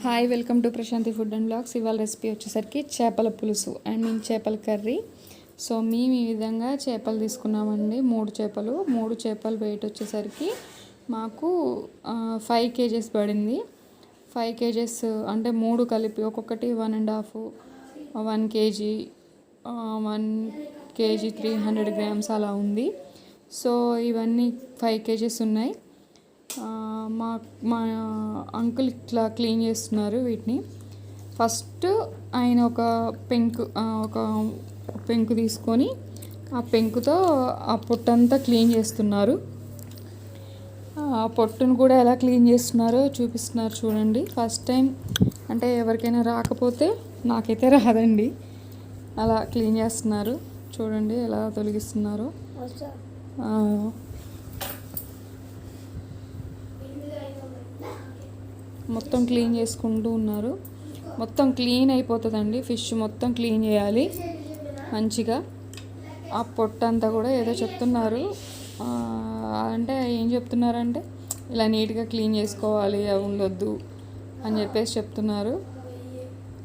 Hi, welcome to Prashanti food and blogs. ఇవాళ recipe వచ్చేసరికి చేపల పులుసు అండ్ చేపల కర్రీ. సో మేము ఈ విధంగా చేపలు తీసుకున్నామండి. మూడు చేపలు వెయిట్ వచ్చేసరికి మాకు 5 kgs పడింది. 5 kgs అంటే 3 కలిపి ఒక్కొక్కటి 1.5 1 kg 1 kg 300 grams అలా ఉంది. సో ఇవన్నీ 5 kgs ఉన్నాయి. మా అంకుల్ ఇట్లా క్లీన్ చేస్తున్నారు వీటిని. ఫస్ట్ ఆయన ఒక పెంకు తీసుకొని ఆ పెంకుతో ఆ పొట్టంతా క్లీన్ చేస్తున్నారు. ఆ పొట్టును కూడా ఎలా క్లీన్ చేస్తున్నారో చూపిస్తున్నారు చూడండి. ఫస్ట్ టైం అంటే ఎవరికైనా రాకపోతే, నాకైతే రాదండి, అలా క్లీన్ చేస్తున్నారు చూడండి ఎలా తొలగిస్తున్నారో. మొత్తం క్లీన్ చేసుకుంటూ ఉన్నారు. మొత్తం క్లీన్ అయిపోతుందండి. ఫిష్ మొత్తం క్లీన్ చేయాలి మంచిగా. ఆ పొట్టంతా కూడా ఏదో చెప్తున్నారు, అంటే ఏం చెప్తున్నారంటే ఇలా నీట్గా క్లీన్ చేసుకోవాలి, అవి ఉండొద్దు అని చెప్పేసి చెప్తున్నారు.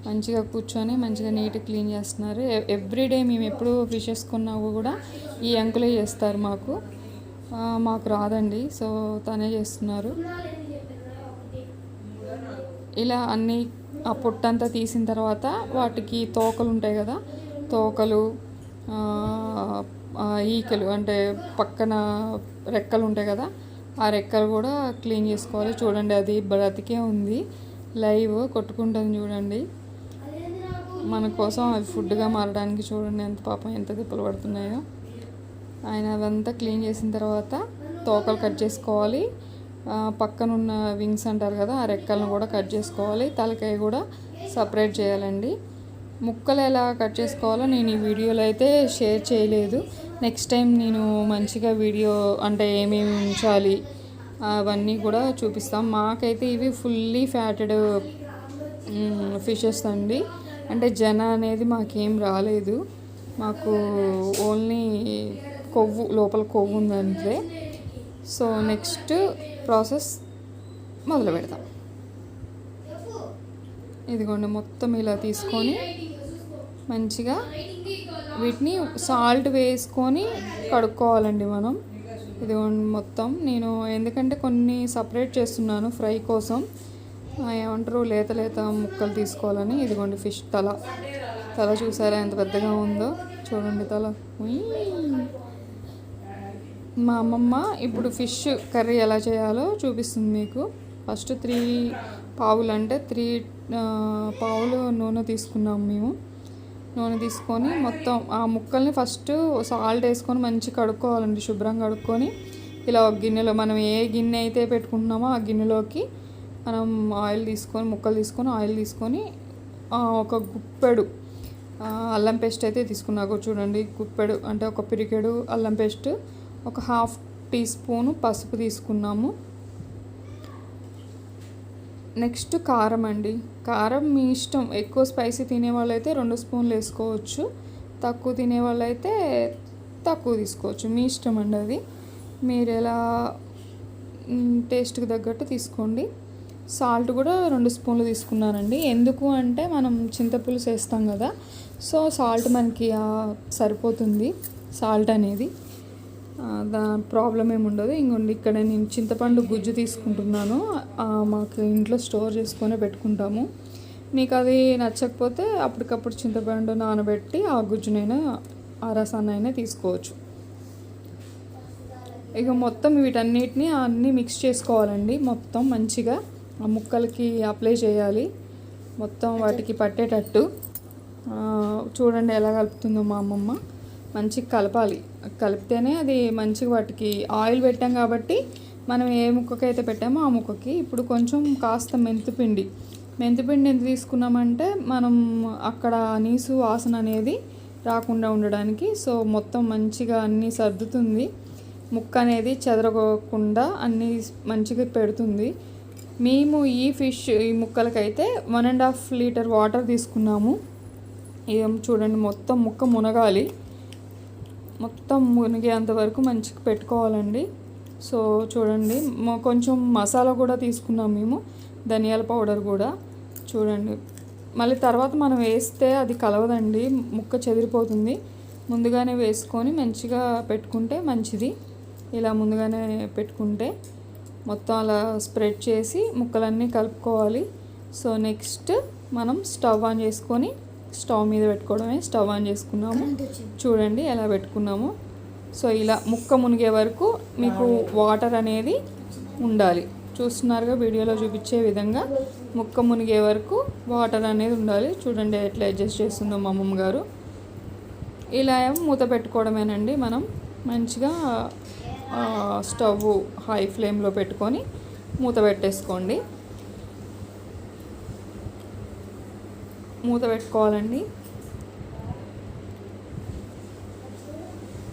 మంచిగా కూర్చొని మంచిగా నీట్గా క్లీన్ చేస్తున్నారు. ఎవ్రీడే మేము ఎప్పుడు ఫిష్ వేసుకున్నా కూడా ఈ అంకులే చేస్తారు. మాకు రాదండి, సో తనే చేస్తున్నారు. ఇలా అన్నీ ఆ పొట్టంతా తీసిన తర్వాత వాటికి తోకలు ఉంటాయి కదా, తోకలు ఈకలు అంటే పక్కన రెక్కలు ఉంటాయి కదా, ఆ రెక్కలు కూడా క్లీన్ చేసుకోవాలి. చూడండి అది బ్రతికే ఉంది, లైవ్ కొట్టుకుంటుంది చూడండి. మన కోసం అది ఫుడ్గా మారడానికి చూడండి ఎంత తిప్పలు పడుతున్నాయో. ఆయన అదంతా క్లీన్ చేసిన తర్వాత తోకలు కట్ చేసుకోవాలి. పక్కనున్న వింగ్స్ అంటారు కదా, ఆ రెక్కలను కూడా కట్ చేసుకోవాలి. తలకాయ కూడా సపరేట్ చేయాలండి. ముక్కలు ఎలా కట్ చేసుకోవాలో నేను ఈ వీడియోలో అయితే షేర్ చేయలేదు. నెక్స్ట్ టైం నేను మంచిగా వీడియో అంటే ఏమేమి ఉంచాలి అవన్నీ కూడా చూపిస్తాం. మాకైతే ఇవి ఫుల్లీ ఫ్యాటెడ్ ఫిషెస్ అండి. అంటే జన అనేది మాకేం రాలేదు, మాకు ఓన్లీ కొవ్వు, లోపల కొవ్వు ఉందంటే. సో నెక్స్ట్ ప్రాసెస్ మొదలు పెడతాం. ఇదిగోండి మొత్తం ఇలా తీసుకొని మంచిగా వీటిని సాల్ట్ వేసుకొని కడుక్కోవాలండి మనం. ఇదిగోండి మొత్తం నేను ఎందుకంటే కొన్ని సపరేట్ చేస్తున్నాను ఫ్రై కోసం, ఏమంటారు లేత ముక్కలు తీసుకోవాలని. ఇదిగోండి ఫిష్ తల చూసారా ఎంత పెద్దగా ఉందో చూడండి తల. మా అమ్మమ్మ ఇప్పుడు ఫిష్ కర్రీ ఎలా చేయాలో చూపిస్తుంది మీకు. ఫస్ట్ 3 పావులు అంటే 3 పావులు నూనె తీసుకున్నాము మేము. నూనె తీసుకొని మొత్తం ఆ ముక్కల్ని ఫస్ట్ సాల్ట్ వేసుకొని మంచిగా కడుక్కోవాలండి, శుభ్రంగా కడుక్కొని. ఇలా ఒక గిన్నెలో మనం ఏ గిన్నె అయితే పెట్టుకుంటున్నామో ఆ గిన్నెలోకి మనం ముక్కలు తీసుకొని ఆయిల్ తీసుకొని ఒక గుప్పెడు అల్లం పేస్ట్ అయితే తీసుకున్నాకు చూడండి. గుప్పెడు అంటే ఒక పిరికెడు అల్లం పేస్ట్, ఒక 1/2 టీ స్పూను పసుపు తీసుకున్నాము. నెక్స్ట్ కారం అండి. కారం మీ ఇష్టం, ఎక్కువ స్పైసీ తినేవాళ్ళు అయితే 2 స్పూన్లు వేసుకోవచ్చు, తక్కువ తినేవాళ్ళు అయితే తక్కువ తీసుకోవచ్చు, మీ ఇష్టం అండి. అది మీరు ఎలా టేస్ట్కి తగ్గట్టు తీసుకోండి. సాల్ట్ కూడా 2 స్పూన్లు తీసుకున్నానండి. ఎందుకు అంటే మనం చింతపులుసు వేస్తాం కదా, సో సాల్ట్ మనకి సరిపోతుంది సాల్ట్ అనేది, ప్రాబ్లం ఏమి ఉండదు. ఇంకోండి ఇక్కడ నేను చింతపండు గుజ్జు తీసుకుంటున్నాను. మాకు ఇంట్లో స్టోర్ చేసుకొని పెట్టుకుంటాము. మీకు అది నచ్చకపోతే అప్పటికప్పుడు చింతపండు నానబెట్టి ఆ గుజ్జునైనా ఆ రసాన్నైనా తీసుకోవచ్చు. ఇక మొత్తం వీటన్నిటిని అన్నీ మిక్స్ చేసుకోవాలండి. మొత్తం మంచిగా ఆ ముక్కలకి అప్లై చేయాలి, మొత్తం వాటికి పట్టేటట్టు. చూడండి ఎలా కలుపుతుందో మా అమ్మమ్మ. మంచిగా కలపాలి, కలిపితేనే అది మంచిగా వాటికి ఆయిల్ పెట్టాం కాబట్టి మనం ఏ ముక్కకైతే పెట్టామో ఆ ముక్కకి. ఇప్పుడు కొంచెం కాస్త మెంతిపిండి ఎంత తీసుకున్నామంటే మనం అక్కడ నీసు వాసన అనేది రాకుండా ఉండడానికి. సో మొత్తం మంచిగా అన్నీ సర్దుతుంది, ముక్క అనేది చెదరకుండా అన్నీ మంచిగా పెడుతుంది. మేము ఈ ముక్కలకైతే 1.5 లీటర్ వాటర్ తీసుకున్నాము. ఏం చూడండి మొత్తం ముక్క మునగాలి, మొత్తం మునిగేంత వరకు మంచిగా పెట్టుకోవాలండి. సో చూడండి కొంచెం మసాలా కూడా తీసుకున్నాం మేము, ధనియాల పౌడర్ కూడా. చూడండి. మళ్ళీ తర్వాత మనం వేస్తే అది కలవదండి, ముక్క చెదిరిపోతుంది. ముందుగానే వేసుకొని మంచిగా పెట్టుకుంటే మంచిది. ఇలా ముందుగానే పెట్టుకుంటే మొత్తం అలా స్ప్రెడ్ చేసి ముక్కలన్నీ కలుపుకోవాలి. సో నెక్స్ట్ మనం స్టవ్ ఆన్ చేసుకొని స్టవ్ మీద పెట్టుకోవడమే. స్టవ్ ఆన్ చేసుకున్నాము, చూడండి ఎలా పెట్టుకున్నాము. సో ఇలా ముక్క మునిగే వరకు మీకు వాటర్ అనేది ఉండాలి. చూస్తున్నారుగా వీడియోలో చూపించే విధంగా ముక్క మునిగే వరకు వాటర్ అనేది ఉండాలి. చూడండి ఎట్లా అడ్జస్ట్ చేస్తుందో మా అమ్మమ్మ గారు. ఇలా మూత పెట్టుకోవడమేనండి. మనం మంచిగా స్టవ్ హై ఫ్లేమ్లో పెట్టుకొని మూత పెట్టేసుకోండి. మూత పెట్టుకోవాలండి.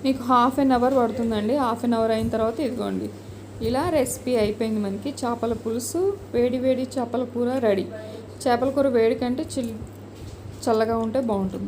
మీకు హాఫ్ అన్ అవర్ పడుతుందండి. హాఫ్ అన్ అవర్ అయిన తర్వాత ఇదిగోండి ఇలా రెసిపీ అయిపోయింది. మనకి చేపల పులుసు, వేడి వేడి చేపల కూర రెడీ. చేపల కూర వేడి కంటే చల్లగా ఉంటే బాగుంటుంది.